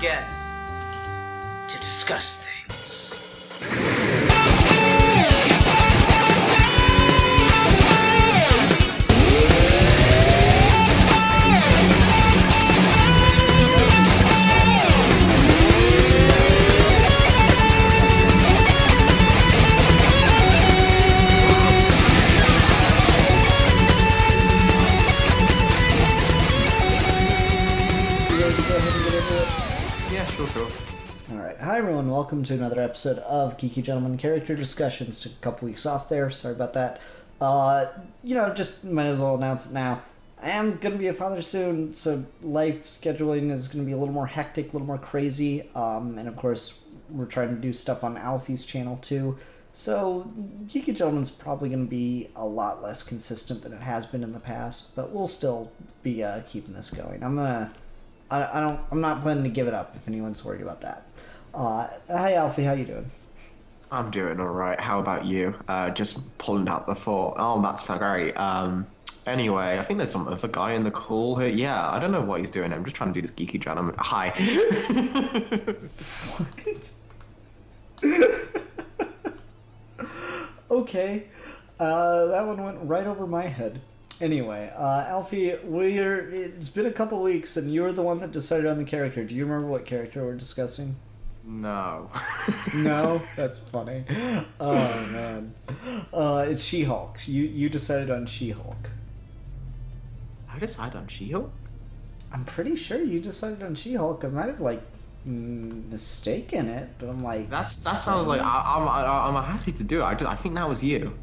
again to discuss things. Sure. Alright, hi everyone, welcome to another episode of Geeky Gentleman Character Discussions. Took a couple weeks off there, sorry about that. Just might as well announce it now. I am going to be a father soon, so life scheduling is going to be a little more hectic, a little more crazy. And of course, we're trying to do stuff on Alfie's channel too. So, Geeky Gentleman's probably going to be a lot less consistent than it has been in the past, but we'll still be keeping this going. I'm not planning to give it up if anyone's worried about that. Hi Alfie, how you doing? I'm doing alright. How about you? Just pulling out the thought. Oh, that's great. Anyway, I think there's some other guy in the call here. Yeah, I don't know what he's doing. I'm just trying to do this geeky gentleman. Hi. What? Okay. That one went right over my head. Anyway, Alfie, it's been a couple weeks, and you were the one that decided on the character. Do you remember what character we're discussing? No. No? That's funny. Oh, man. It's She-Hulk. You decided on She-Hulk. I decided on She-Hulk? I'm pretty sure you decided on She-Hulk. I might have, mistaken it, but I'm like... That sounds like... I'm happy to do it. I think that was you.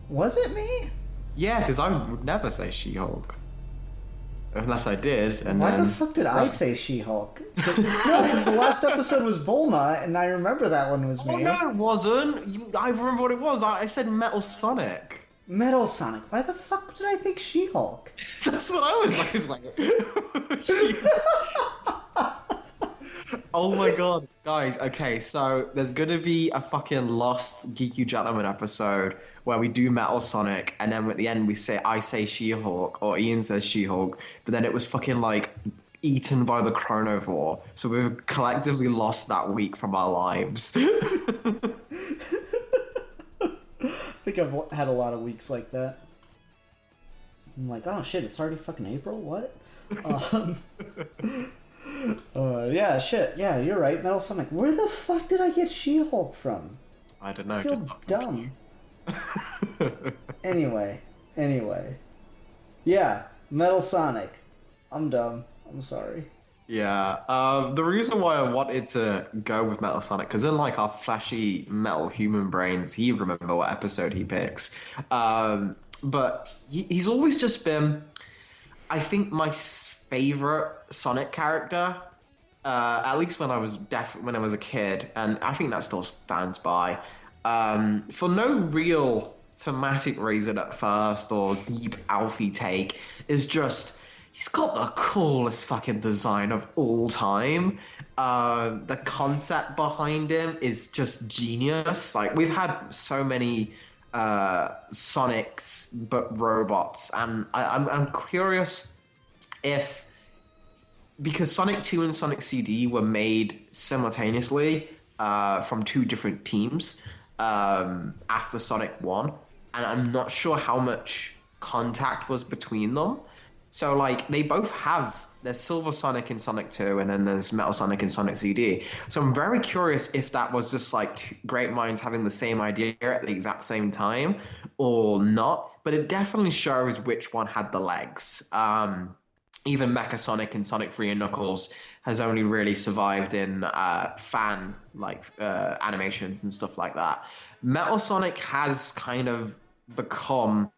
Was it me? Yeah, because I would never say She-Hulk. Unless I did, and Why then... the fuck did I say She-Hulk? No, because the last episode was Bulma, and I remember that one was me. Oh, no, it wasn't! I remember what it was. I said Metal Sonic. Metal Sonic. Why the fuck did I think She-Hulk? That's what I was like. Oh my god, guys, okay, so there's gonna be a fucking Lost Geeky Gentleman episode where we do Metal Sonic, and then at the end I say She-Hulk, or Ian says She-Hulk, but then it was fucking eaten by the chronovore, so we've collectively lost that week from our lives. I think I've had a lot of weeks like that. I'm like, oh shit, it's already fucking April? What? Yeah, shit. Yeah, you're right. Metal Sonic. Where the fuck did I get She-Hulk from? I don't know. I feel just not dumb. Anyway. Yeah, Metal Sonic. I'm dumb. I'm sorry. Yeah, the reason why I wanted to go with Metal Sonic, because unlike our flashy metal human brains, he remember what episode he picks. But he's always just been, I think, my favorite Sonic character, at least when I was a kid, and I think that still stands by. For no real thematic reason at first or deep Alfie take, is just he's got the coolest fucking design of all time. The concept behind him is just genius. Like, we've had so many Sonics but robots, and I'm curious if, because Sonic 2 and Sonic CD were made simultaneously from two different teams after Sonic 1, and I'm not sure how much contact was between them. So, they both have, there's Silver Sonic in Sonic 2, and then there's Metal Sonic in Sonic CD. So I'm very curious if that was just two great minds having the same idea at the exact same time, or not. But it definitely shows which one had the legs. Even Mecha Sonic and Sonic 3 and Knuckles has only really survived in fan animations and stuff like that. Metal Sonic has kind of become,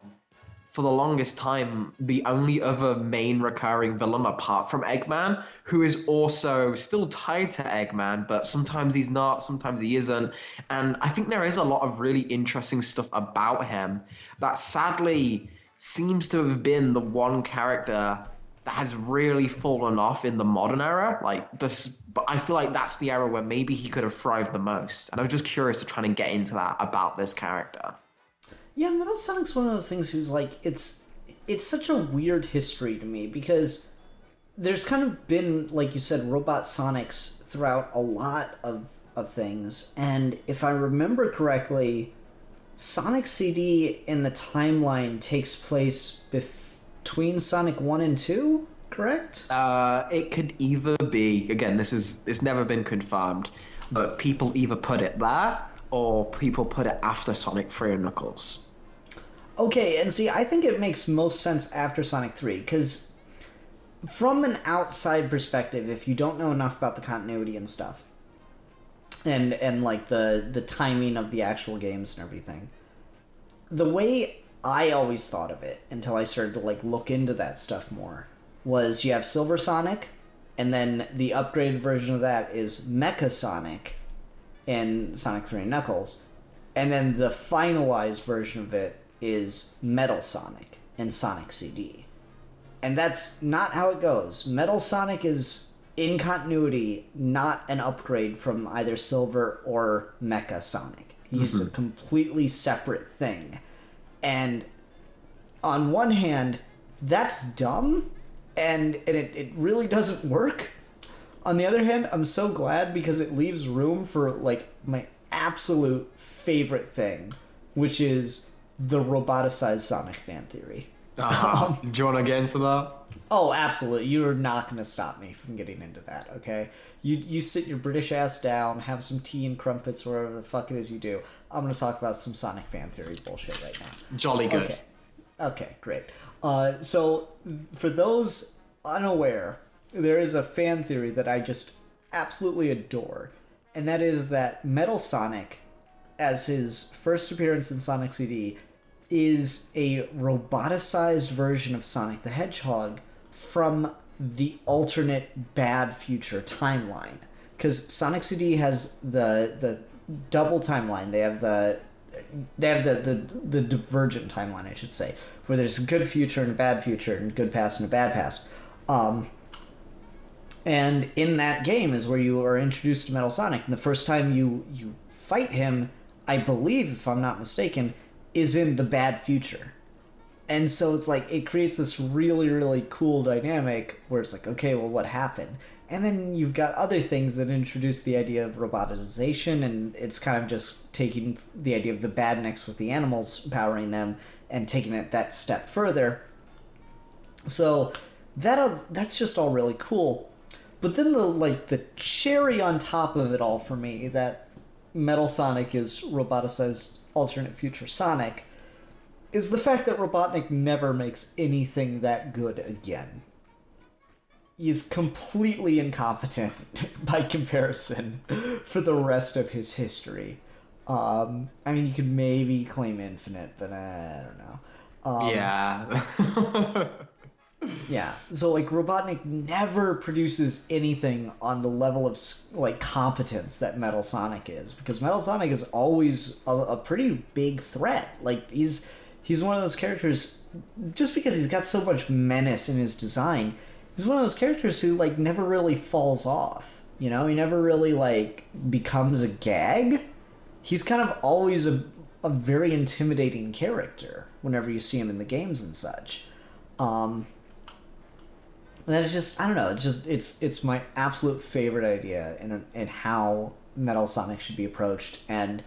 for the longest time, the only other main recurring villain apart from Eggman, who is also still tied to Eggman, but sometimes he's not, sometimes he isn't. And I think there is a lot of really interesting stuff about him that sadly seems to have been the one character that has really fallen off in the modern era. But I feel like that's the era where maybe he could have thrived the most. And I was just curious to try and get into that about this character. Yeah, Metal Sonic's one of those things who's it's such a weird history to me, because there's kind of been, like you said, robot Sonics throughout a lot of things. And if I remember correctly, Sonic CD in the timeline takes place between Sonic 1 and 2, correct? It could either be, again, it's never been confirmed, but people either put it there or people put it after Sonic 3 and Knuckles. Okay, and see, I think it makes most sense after Sonic 3, because from an outside perspective, if you don't know enough about the continuity and stuff, and like the timing of the actual games and everything, the way I always thought of it until I started to like look into that stuff more was you have Silver Sonic, and then the upgraded version of that is Mecha Sonic in Sonic 3 and Knuckles, and then the finalized version of it is Metal Sonic in Sonic CD. And that's not how it goes. Metal Sonic is in continuity, not an upgrade from either Silver or Mecha Sonic. He's a completely separate thing. And on one hand, that's dumb, and it really doesn't work. On the other hand, I'm so glad because it leaves room for like my absolute favorite thing, which is the roboticized Sonic fan theory. Do you want to get into that? Oh, absolutely. You're not going to stop me from getting into that, okay? You sit your British ass down, have some tea and crumpets, or whatever the fuck it is you do. I'm going to talk about some Sonic fan theory bullshit right now. Jolly good. Okay, great. So, for those unaware, there is a fan theory that I just absolutely adore, and that is that Metal Sonic, as his first appearance in Sonic CD, is a roboticized version of Sonic the Hedgehog from the alternate bad future timeline. Because Sonic CD has the double timeline. They have the divergent timeline, I should say, where there's a good future and a bad future, and a good past and a bad past. And in that game is where you are introduced to Metal Sonic, and the first time you fight him, I believe, if I'm not mistaken, is in the bad future. And so it's like, it creates this really, really cool dynamic where it's like, okay, well, what happened? And then you've got other things that introduce the idea of robotization, and it's kind of just taking the idea of the badniks with the animals, powering them, and taking it that step further. So that's just all really cool. But then the cherry on top of it all for me, that Metal Sonic is roboticized alternate future Sonic, is the fact that Robotnik never makes anything that good again. He's completely incompetent by comparison for the rest of his history. I mean, you could maybe claim Infinite, but I don't know. Yeah. Yeah, so like Robotnik never produces anything on the level of like competence that Metal Sonic is, because Metal Sonic is always a pretty big threat. Like he's one of those characters, just because he's got so much menace in his design, he's one of those characters who like never really falls off. You know, he never really like becomes a gag. He's kind of always a very intimidating character whenever you see him in the games and such. And that is just, I don't know, it's my absolute favorite idea in how Metal Sonic should be approached, and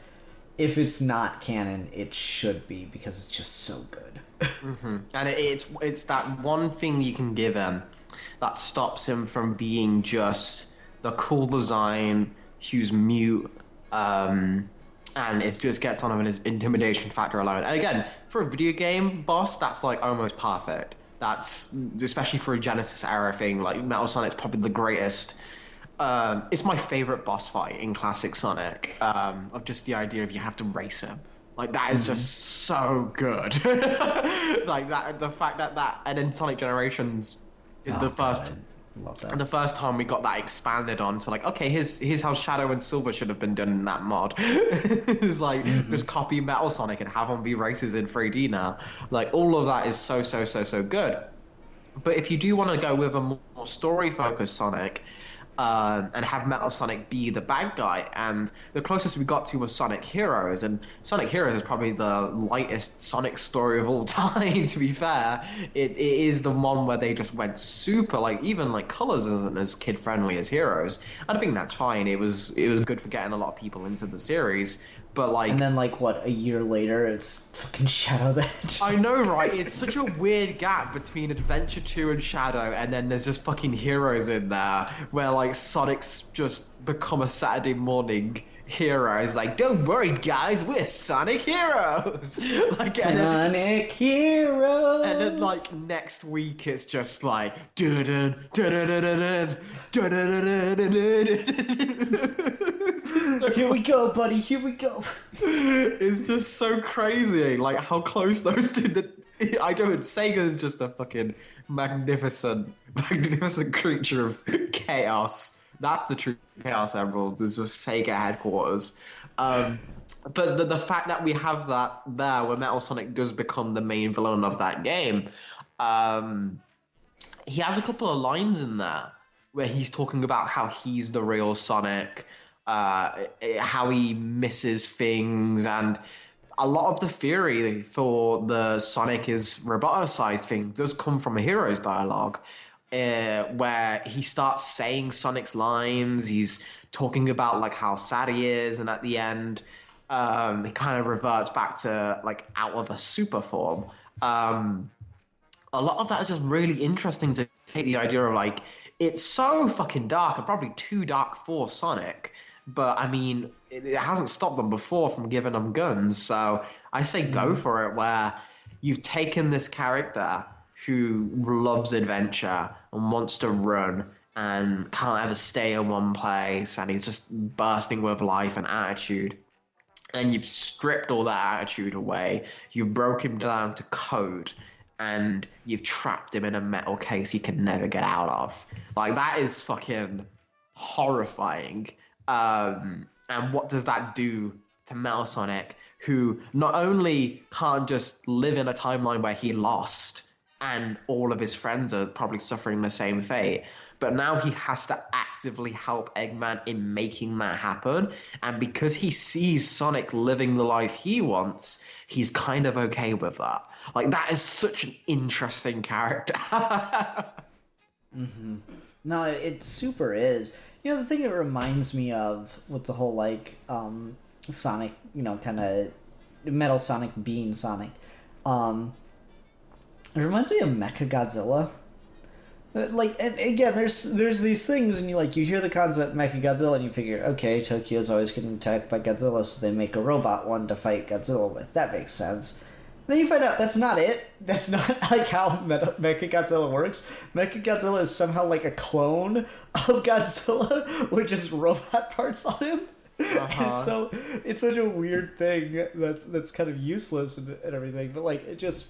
if it's not canon, it should be, because it's just so good. And it's that one thing you can give him that stops him from being just the cool design who's mute, and it just gets on him in his intimidation factor alone. And again, for a video game boss, that's like almost perfect. That's, especially for a Genesis era thing, like Metal Sonic's probably the greatest. It's my favorite boss fight in classic Sonic, of just the idea of you have to race him. Like, that is just so good. Like, that, the fact that and then Sonic Generations is the first... God. Love that. The first time we got that expanded on to like, okay, here's how Shadow and Silver should have been done in that mod. It's like, just copy Metal Sonic and have them be races in 3D now. Like, all of that is so good. But if you do want to go with a more story-focused Sonic, and have Metal Sonic be the bad guy. And the closest we got to was Sonic Heroes, and Sonic Heroes is probably the lightest Sonic story of all time. To be fair, it is the one where they just went super, like, even like Colors isn't as kid friendly as Heroes. I think that's fine. It was good for getting a lot of people into the series. But like, and then like what, a year later, it's fucking Shadow the Hedgehog. I know, right? It's such a weird gap between Adventure 2 and Shadow, and then there's just fucking Heroes in there, where like Sonic's just become a Saturday morning hero. It's like, don't worry, guys, we're Sonic Heroes. Like, Sonic Heroes. and then like next week, it's just like, dun dun dun dun dun dun dun dun dun. Here we go, buddy. Here we go. It's just so crazy, like how close those two. I don't. Sega is just a fucking magnificent creature of chaos. That's the true Chaos Emerald. It's just Sega headquarters. But the fact that we have that there, where Metal Sonic does become the main villain of that game, he has a couple of lines in there where he's talking about how he's the real Sonic. How he misses things, and a lot of the theory for the Sonic is roboticized thing does come from a Heroes dialogue, where he starts saying Sonic's lines. He's talking about like how sad he is, and at the end, he kind of reverts back to like out of a super form. A lot of that is just really interesting to take the idea of like, it's so fucking dark and probably too dark for Sonic. But, I mean, it hasn't stopped them before from giving them guns. So I say go for it, where you've taken this character who loves adventure and wants to run and can't ever stay in one place, and he's just bursting with life and attitude. And you've stripped all that attitude away. You've broken him down to code, and you've trapped him in a metal case he can never get out of. Like, that is fucking horrifying. And what does that do to Metal Sonic, who not only can't just live in a timeline where he lost and all of his friends are probably suffering the same fate, but now he has to actively help Eggman in making that happen. And because he sees Sonic living the life he wants, he's kind of okay with that. Like, that is such an interesting character. Mm-hmm. No, it super is. You know, the thing it reminds me of with the whole, like, Sonic, you know, kind of Metal Sonic being Sonic, it reminds me of Mechagodzilla. Like, and again, there's these things, and you hear the concept Mechagodzilla, and you figure, okay, Tokyo's always getting attacked by Godzilla, so they make a robot one to fight Godzilla with. That makes sense. Then you find out that's not it. That's not like how Mechagodzilla works. Mechagodzilla is somehow like a clone of Godzilla with just robot parts on him. Uh-huh. And so it's such a weird thing that's kind of useless and everything. But like it just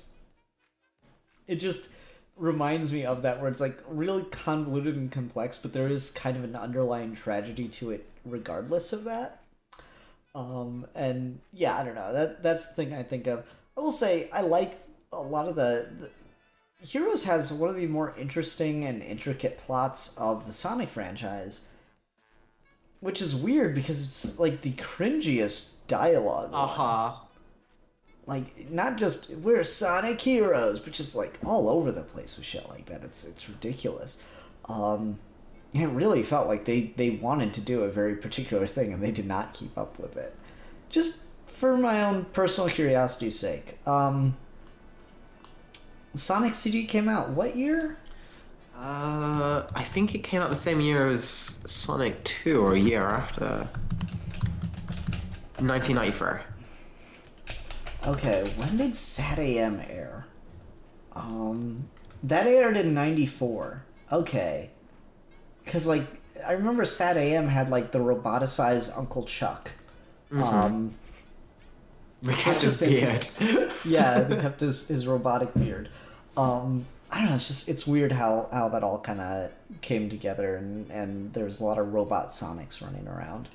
reminds me of that, where it's like really convoluted and complex, but there is kind of an underlying tragedy to it regardless of that. And yeah, I don't know. That's the thing I think of. I will say I like a lot of the Heroes has one of the more interesting and intricate plots of the Sonic franchise, which is weird because it's like the cringiest dialogue. Uh-huh. Like, not just we're Sonic Heroes, but just like all over the place with shit like that. It's ridiculous. It really felt like they wanted to do a very particular thing and they did not keep up with it. Just for my own personal curiosity's sake, Sonic CD came out what year? I think it came out the same year as Sonic 2 or a year after. 1993. Okay, when did Sat AM air? That aired in 94. Okay. Because, like, I remember Sat AM had, like, the roboticized Uncle Chuck. Mm-hmm. We kept his beard. Yeah, they kept his robotic beard. I don't know, it's weird how that all kind of came together, and there's a lot of robot Sonics running around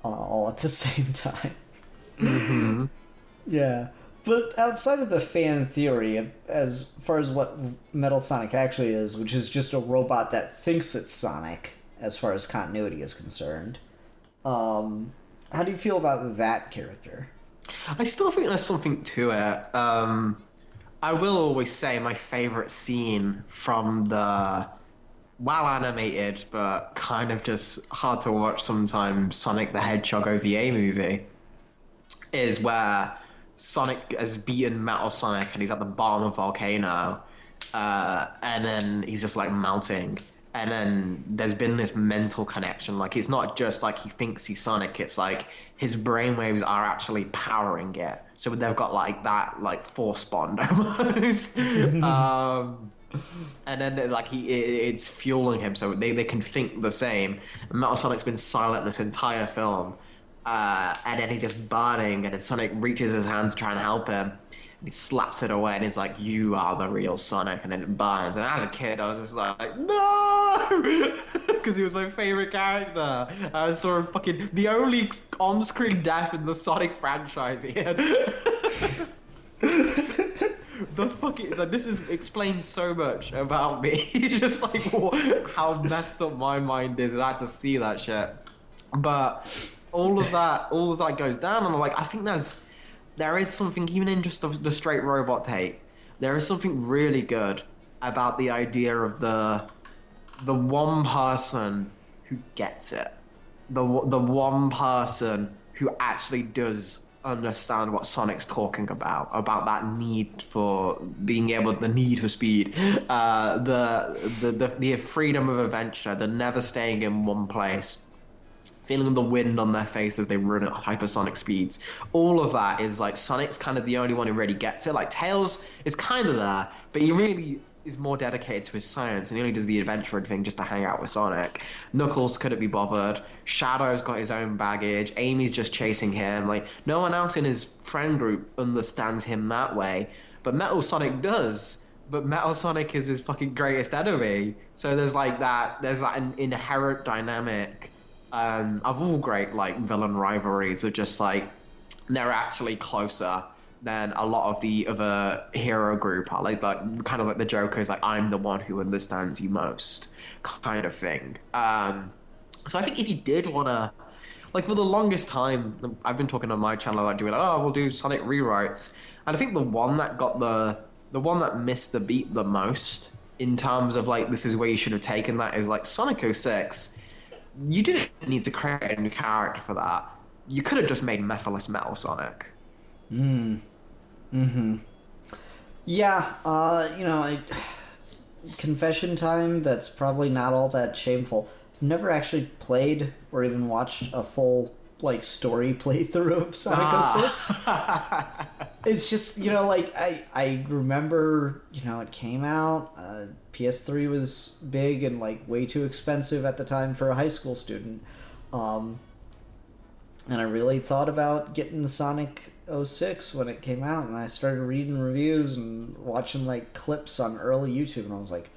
all at the same time. Mm-hmm. Yeah. But outside of the fan theory, as far as what Metal Sonic actually is, which is just a robot that thinks it's Sonic as far as continuity is concerned. How do you feel about that character? I still think there's something to it. I will always say my favorite scene from the well animated but kind of just hard to watch sometimes Sonic the Hedgehog OVA movie is where Sonic has beaten Metal Sonic and he's at the bottom of a volcano, and then he's just like melting. And then there's been this mental connection. Like, it's not just like he thinks he's Sonic, it's like his brainwaves are actually powering it. So they've got like that like force bond almost. And then like it's fueling him, so they can think the same. And Metal Sonic's been silent this entire film. And then he just burning, and then Sonic reaches his hand to try and help him. He slaps it away and he's like, "You are the real Sonic," and then it burns. And as a kid, I was just like, no! Because he was my favorite character. I saw him fucking the only on-screen death in the Sonic franchise he had. The fucking this explains so much about me. Just like how messed up my mind is, and I had to see that shit. But all of that goes down, and I think there is something, even in just the straight robot take, there is something really good about the idea of the one person who gets it, the one person who actually does understand what Sonic's talking about that need for being able, the need for speed, the freedom of adventure, the never staying in one place, feeling the wind on their face as they run at hypersonic speeds. All of that is like, Sonic's kind of the only one who really gets it. Like, Tails is kind of there, but he really is more dedicated to his science, and he only does the adventure thing just to hang out with Sonic. Knuckles couldn't be bothered. Shadow's got his own baggage. Amy's just chasing him. Like, no one else in his friend group understands him that way, but Metal Sonic does. But Metal Sonic is his fucking greatest enemy. So there's an inherent dynamic of all great like villain rivalries of just like they're actually closer than a lot of the other hero group are. Like kind of like the Joker's like, I'm the one who understands you most kind of thing. So I think if you did want to, like, for the longest time, I've been talking on my channel about doing, we'll do Sonic rewrites, and I think the one that missed the beat the most in terms of like, this is where you should have taken that, is like Sonic 06. You didn't need to create a new character for that. You could have just made Mephiles Metal Sonic. Yeah, confession time, that's probably not all that shameful. I've never actually played or even watched a full like story playthrough of Sonic 06. It's just, I remember, it came out, PS3 was big and like way too expensive at the time for a high school student. And I really thought about getting Sonic 06 when it came out, and I started reading reviews and watching like clips on early YouTube, and I was like,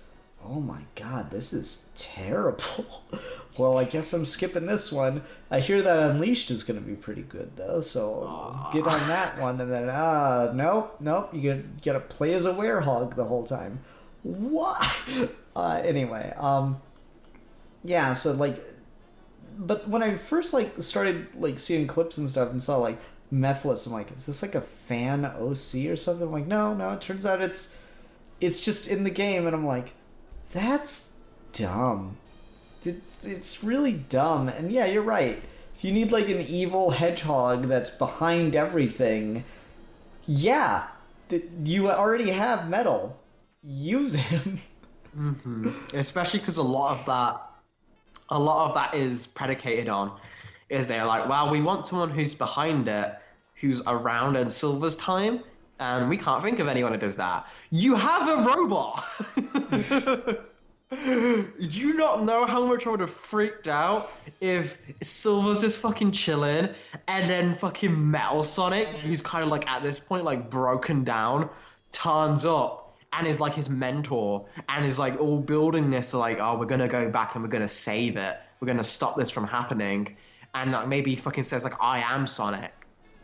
oh my god, this is terrible. Well, I guess I'm skipping this one. I hear that Unleashed is going to be pretty good, though, so get on that one. And then, nope, you gotta play as a werehog the whole time. What? Anyway, yeah, so, like, but when I first, like, started, like, seeing clips and stuff and saw, like, Mephiles, I'm like, is this, like, a fan OC or something? I'm like, no, it turns out it's just in the game, and I'm like, that's dumb. It's really dumb. And yeah, you're right. If you need like an evil hedgehog that's behind everything, yeah, you already have Metal. Use him. Especially because a lot of that is predicated on is they're like, well, we want someone who's behind it, who's around in Silver's time, and we can't think of anyone who does that. You have a robot. Do you not know how much I would have freaked out if Silver's just fucking chilling, and then fucking Metal Sonic, who's kind of like at this point like broken down, turns up and is like his mentor and is like all building this like, oh, we're gonna go back and we're gonna save it, we're gonna stop this from happening, and like maybe he fucking says like, I am Sonic,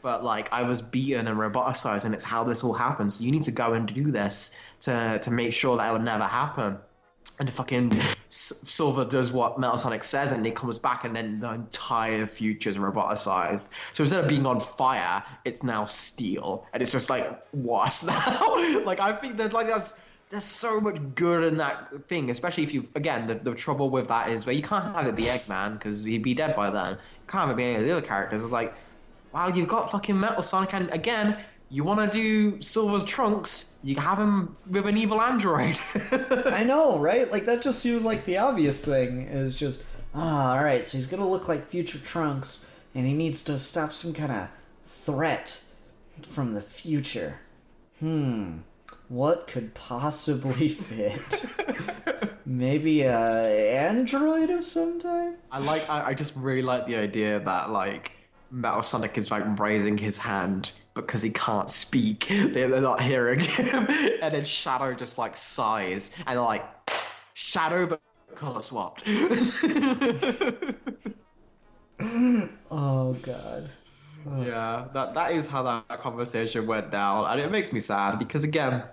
but like I was beaten and roboticized, and it's how this all happens. So you need to go and do this to make sure that it would never happen. and fucking Silver does what Metal Sonic says, and he comes back, and then the entire future is roboticized. So instead of being on fire, it's now steel, and it's just like, what now? Like, I think there's so much good in that thing, especially if you, again, the trouble with that is where you can't have it be Eggman because he'd be dead by then. You can't have it be any of the other characters. It's like, well, you've got fucking Metal Sonic, and again, you want to do Silver's Trunks, you have him with an evil android. I know, right? Like, that just seems like the obvious thing, is just, alright, so he's gonna look like future Trunks, and he needs to stop some kind of threat from the future. What could possibly fit? Maybe a android of some type? I just really like the idea that, like, Metal Sonic is like raising his hand because he can't speak. They're not hearing him. And then Shadow just like sighs and they're like, Shadow but color swapped. Oh god. Oh. Yeah, that is how that conversation went down, and it makes me sad because again,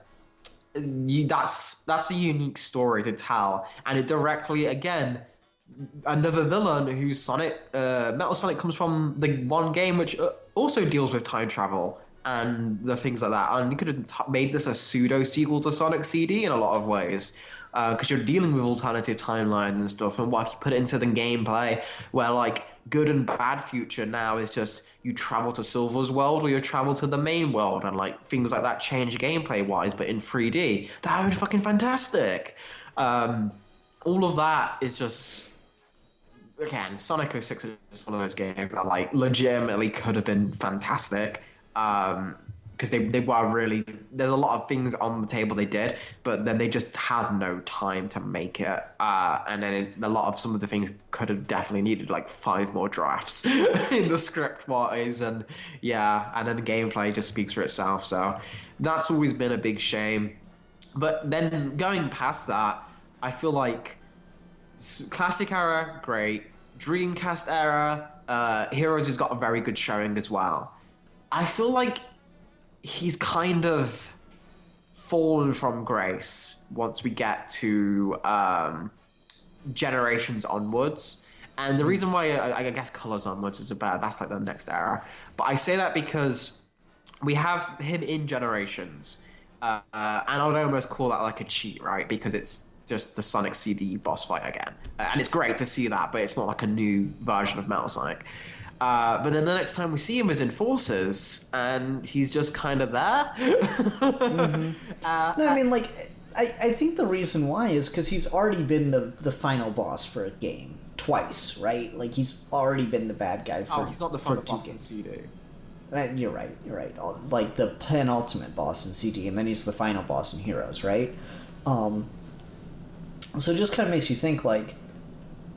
that's a unique story to tell, and it directly again. Another villain who's Sonic, Metal Sonic comes from the one game which also deals with time travel and the things like that. And you could have made this a pseudo sequel to Sonic CD in a lot of ways, because you're dealing with alternative timelines and stuff. And what you put it into the gameplay, where like good and bad future now is just you travel to Silver's world or you travel to the main world, and like things like that change gameplay wise, but in 3D. That would be fucking fantastic. All of that is just. Again, Sonic 06 is just one of those games that, like, legitimately could have been fantastic. Because they were really... There's a lot of things on the table they did, but then they just had no time to make it. And then a lot of some of the things could have definitely needed, like, 5 more drafts in the script-wise. And, yeah, and then the gameplay just speaks for itself. So that's always been a big shame. But then going past that, I feel like... Classic era, great. Dreamcast era, Heroes has got a very good showing as well. I feel like he's kind of fallen from grace once we get to Generations onwards. And the reason why I guess Colors onwards is that's like the next era. But I say that because we have him in Generations. And I would almost call that like a cheat, right? Because it's just the Sonic CD boss fight again. And it's great to see that, but it's not like a new version of Metal Sonic. But then the next time we see him is in Forces, and he's just kind of there. No, I mean, like, I think the reason why is because he's already been the final boss for a game twice, right? Like, he's already been the bad guy for he's not the final boss in games. CD. You're right. Like, the penultimate boss in CD, and then he's the final boss in Heroes, right? So it just kind of makes you think, like,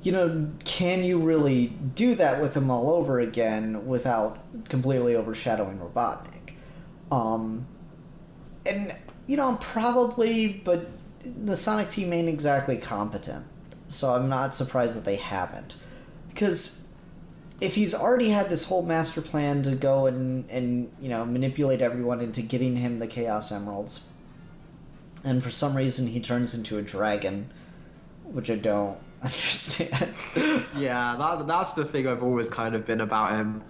you know, can you really do that with him all over again without completely overshadowing Robotnik? And, you know, probably, but the Sonic team ain't exactly competent. So I'm not surprised that they haven't. Because if he's already had this whole master plan to go and you know, manipulate everyone into getting him the Chaos Emeralds, and for some reason he turns into a dragon, which I don't understand. Yeah, that's the thing I've always kind of been about him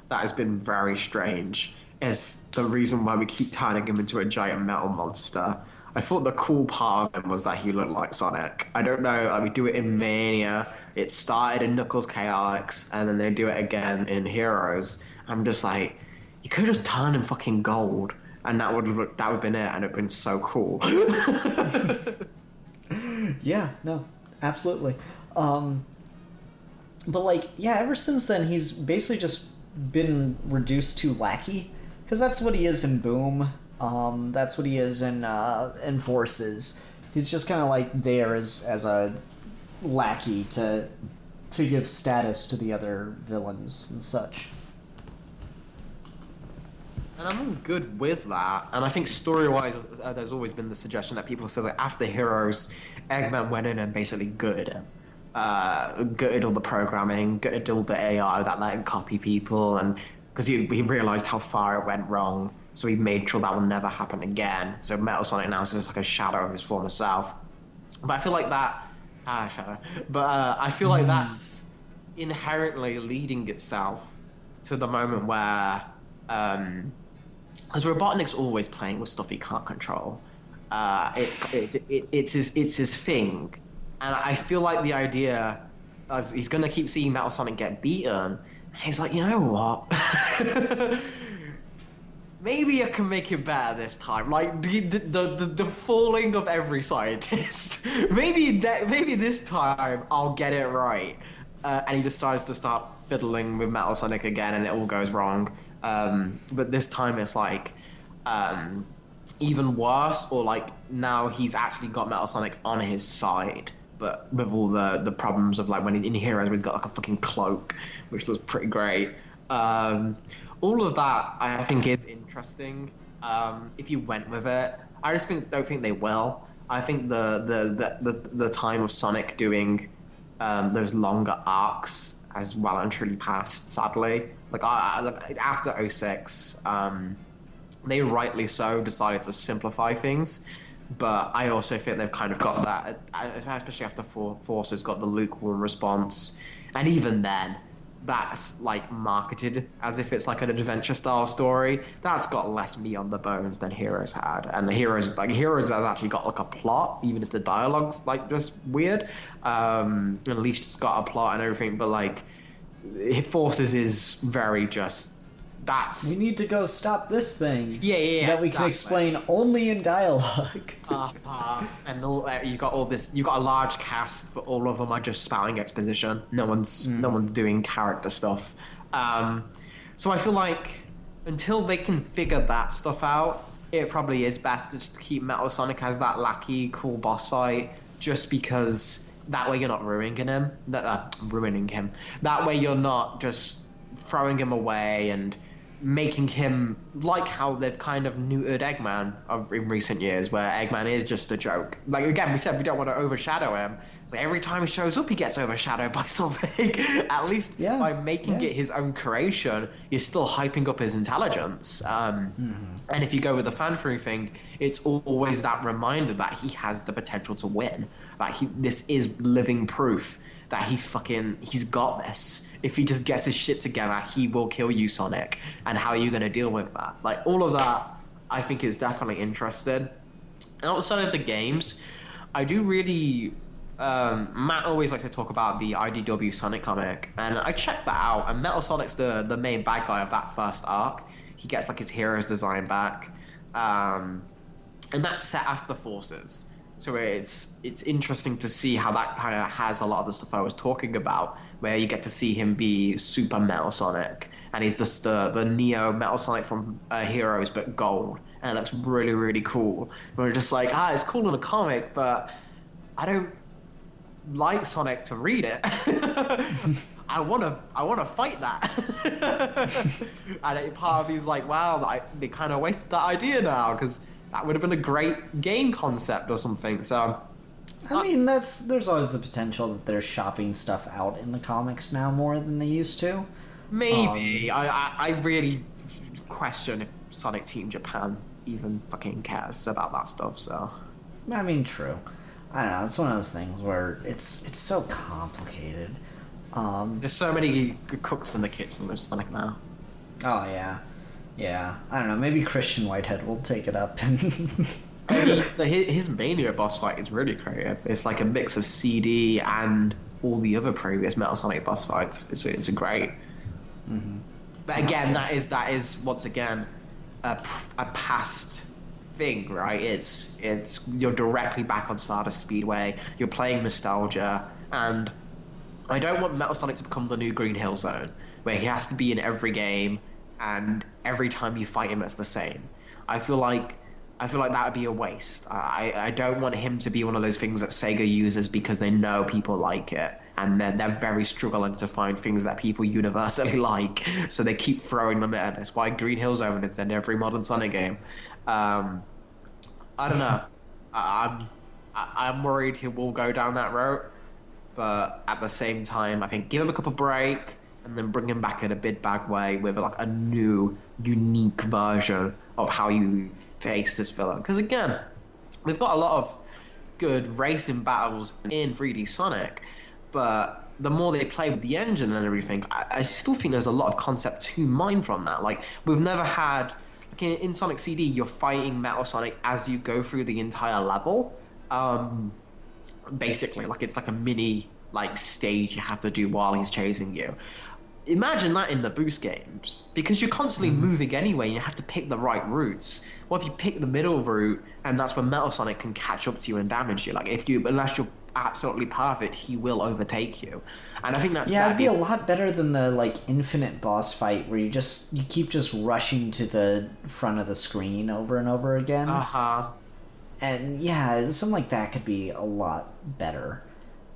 that has been very strange, is the reason why we keep turning him into a giant metal monster. I thought the cool part of him was that he looked like Sonic. I don't know, like we do it in Mania, it started in Knuckles Chaotix, and then they do it again in Heroes. I'm just like, you could have just turned him fucking gold, and that would have been it, and it'd been so cool. Yeah, no, absolutely. But like, yeah, ever since then he's basically just been reduced to lackey, because that's what he is in Boom. That's what he is in Forces. He's just kind of like there as a lackey to give status to the other villains and such. And I'm all good with that. And I think story-wise, there's always been the suggestion that people say that after Heroes, Eggman went in and basically gutted all the programming, gutted all the AI that let him copy people, and because he realized how far it went wrong, so he made sure that will never happen again. So Metal Sonic now is just like a shadow of his former self. But I feel like that. Shadow. But I feel like that's inherently leading itself to the moment where, because Robotnik's always playing with stuff he can't control. It's his thing, and I feel like the idea, as he's gonna keep seeing Metal Sonic get beaten, and he's like, you know what? Maybe I can make it better this time. Like the falling of every scientist. maybe this time I'll get it right. And he decides to start fiddling with Metal Sonic again, and it all goes wrong. But this time it's like even worse, or like now he's actually got Metal Sonic on his side. But with all the problems of like when in Heroes, he's got like a fucking cloak, which looks pretty great. All of that I think is interesting. If you went with it, I just don't think they will. I think the time of Sonic doing those longer arcs has well and truly passed. Sadly, like after 06, they rightly so decided to simplify things. But I also think they've kind of got that, especially after Forces got the lukewarm response, and even then, that's like marketed as if it's like an adventure style story. That's got less meat on the bones than Heroes had, and Heroes has actually got like a plot, even if the dialogue's like just weird. At least it's got a plot and everything, but like Forces is very just. We need to go stop this thing. Yeah. That we can explain only in dialogue. And you got all this. You got a large cast, but all of them are just spouting exposition. No one's doing character stuff. So I feel like until they can figure that stuff out, it probably is best to just keep Metal Sonic as that lackey, cool boss fight, just because that way you're not ruining him. That way you're not just throwing him away and making him like how they've kind of neutered Eggman in recent years, where Eggman is just a joke. Like, again, we said we don't want to overshadow him. It's like every time he shows up, he gets overshadowed by something. At least by making it his own creation, you're still hyping up his intelligence. And if you go with the fan-free thing, it's always that reminder that he has the potential to win. Like, this is living proof that he's got this. If he just gets his shit together, he will kill you, Sonic. And how are you going to deal with that? Like, all of that, I think, is definitely interesting. Outside of the games, I do really... Matt always likes to talk about the IDW Sonic comic, and I checked that out, and Metal Sonic's the main bad guy of that first arc. He gets, like, his hero's design back. And that's set after Forces. So it's interesting to see how that kind of has a lot of the stuff I was talking about, where you get to see him be Super Metal Sonic, and he's just the Neo Metal Sonic from Heroes, but gold, and it looks really, really cool. We're just like, it's cool in a comic, but I don't like Sonic to read it. I wanna fight that. And part of me's like, wow, they kind of wasted that idea now, because that would have been a great game concept or something. So, I mean, there's always the potential that they're shopping stuff out in the comics now more than they used to. Maybe. I really question if Sonic Team Japan even fucking cares about that stuff. So, I mean, true. I don't know. It's one of those things where it's so complicated. There's so many cooks in the kitchen with Sonic now. Oh yeah. Yeah, I don't know. Maybe Christian Whitehead will take it up. His Mania boss fight is really creative. It's like a mix of CD and all the other previous Metal Sonic boss fights. It's great. Mm-hmm. But again, that is once again a past thing, right? It's you're directly back on Stardust Speedway. You're playing nostalgia, and I don't want Metal Sonic to become the new Green Hill Zone, where he has to be in every game. And every time you fight him, it's the same. I feel like that would be a waste. I don't want him to be one of those things that Sega uses because they know people like it, and they're very struggling to find things that people universally like, so they keep throwing them in. That's why Green Hill Zone is in every modern Sonic game. I don't know. I'm worried he will go down that road, but at the same time, I think give him a couple break. And then bring him back in a big bag way with like a new, unique version of how you face this villain. Because again, we've got a lot of good racing battles in 3D Sonic, but the more they play with the engine and everything, I still think there's a lot of concept to mine from that. Like, we've never had, like in Sonic CD, you're fighting Metal Sonic as you go through the entire level. Basically, like it's like a mini like stage you have to do while he's chasing you. Imagine that in the Boost games, because you're constantly moving anyway, and you have to pick the right routes. What if you pick the middle route, and that's when Metal Sonic can catch up to you and damage you? Like, unless you're absolutely perfect, he will overtake you. And I think that'd be a lot better than the like infinite boss fight where you keep just rushing to the front of the screen over and over again. And yeah, something like that could be a lot better.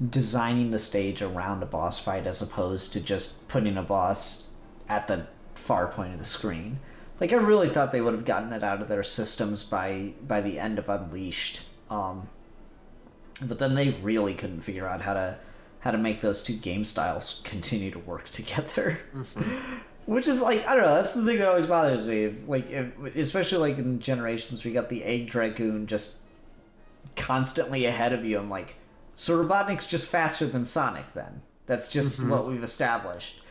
Designing the stage around a boss fight as opposed to just putting a boss at the far point of the screen. Like, I really thought they would have gotten it out of their systems by the end of Unleashed. But then they really couldn't figure out how to make those two game styles continue to work together. Which is, like, I don't know, that's the thing that always bothers me. Like, especially, like, in Generations, we got the Egg Dragoon just constantly ahead of you. I'm like, so Robotnik's just faster than Sonic, then. That's just what we've established.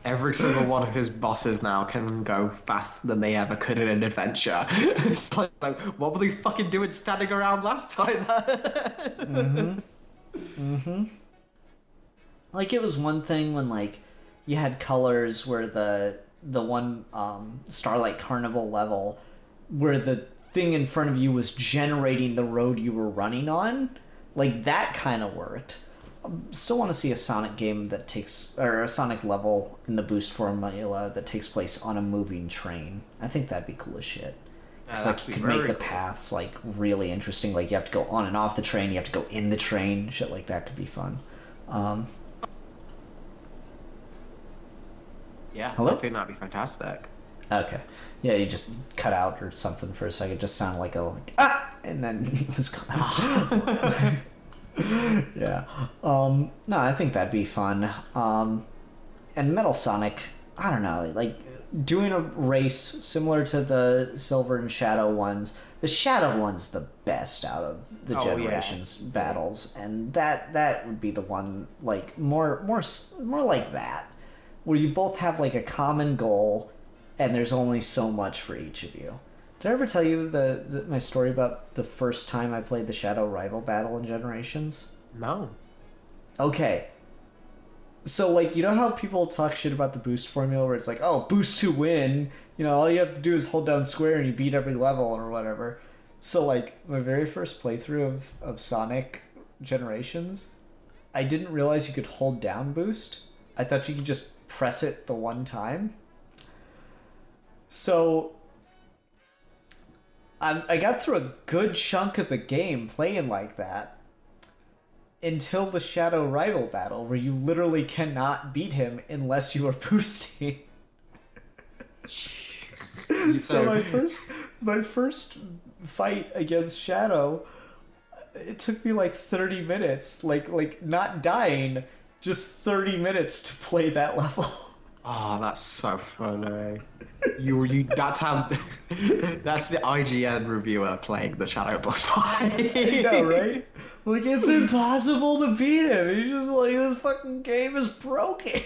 Every single one of his bosses now can go faster than they ever could in an adventure. It's like, what were they fucking doing standing around last time? Like, it was one thing when, like, you had colors where the one Starlight Carnival level where the thing in front of you was generating the road you were running on. Like, that kind of worked. Still want to see a Sonic game that takes, or a Sonic level in the Boost formula that takes place on a moving train. I think that'd be cool as shit. Because like, you could make the paths like really interesting. Like, you have to go on and off the train, you have to go in the train. Shit like that could be fun. Yeah, hello? I think that'd be fantastic. Okay. Yeah, you just cut out or something for a second. It just sounded like and then it was gone. Yeah. No, I think that'd be fun. And Metal Sonic, I don't know, like doing a race similar to the Silver and Shadow ones. The Shadow one's the best out of the Generations battles, and that would be the one, like more like that, where you both have like a common goal, and there's only so much for each of you. Did I ever tell you my story about the first time I played the Shadow Rival battle in Generations? No. Okay. So, like, you know how people talk shit about the Boost formula where it's like, oh, Boost to win, you know, all you have to do is hold down square and you beat every level or whatever. So, like, my very first playthrough of Sonic Generations, I didn't realize you could hold down Boost. I thought you could just press it the one time. So I got through a good chunk of the game playing like that until the Shadow Rival battle, where you literally cannot beat him unless you are boosting. So my first fight against Shadow, it took me like 30 minutes, like not dying, just 30 minutes to play that level. Oh, that's so funny. That's how. That's the IGN reviewer playing the Shadow boss fight. I know, right? Like, it's impossible to beat him. He's just like, this fucking game is broken.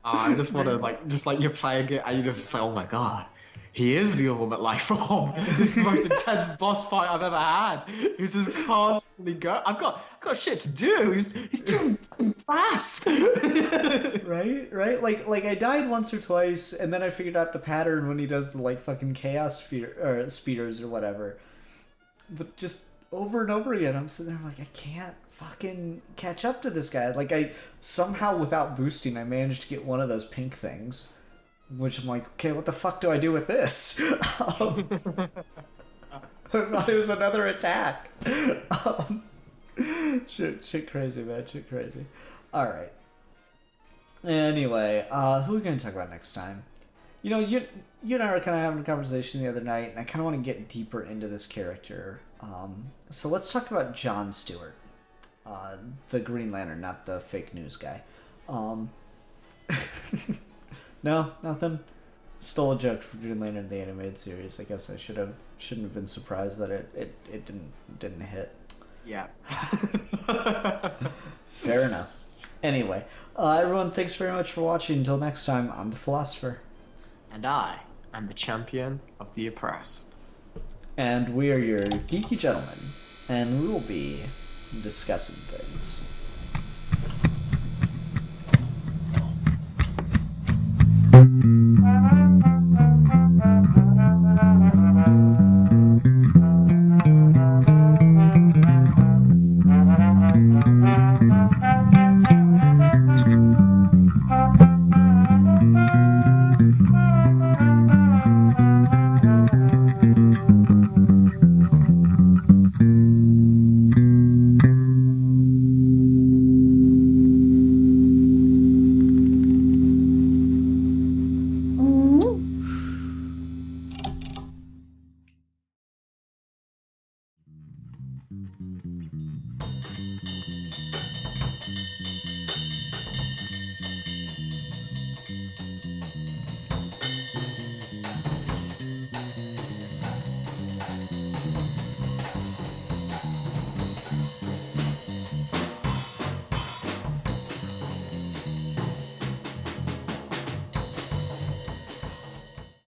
I just want to just like you're playing it and you just say, oh my god, he is the ultimate life form. This is the most intense boss fight I've ever had. He's just constantly go. I've got shit to do. He's too fast. Right. Like I died once or twice, and then I figured out the pattern when he does the like fucking chaos speeders or whatever. But just over and over again, I'm sitting there like, I can't fucking catch up to this guy. Like, I somehow without boosting, I managed to get one of those pink things. Which I'm like, okay, what the fuck do I do with this? I thought it was another attack. Shit crazy, man. Shit crazy. Alright. Anyway, who are we going to talk about next time? You know, you and I were kind of having a conversation the other night, and I kind of want to get deeper into this character. So let's talk about Jon Stewart. The Green Lantern, not the fake news guy. No, nothing. Stole a joke from Green Lantern the animated series. I guess I shouldn't have been surprised that it didn't hit. Yeah. Fair enough. Anyway, everyone, thanks very much for watching. Until next time, I'm the Philosopher. And I am the champion of the oppressed. And we are your geeky gentlemen. And we will be discussing things.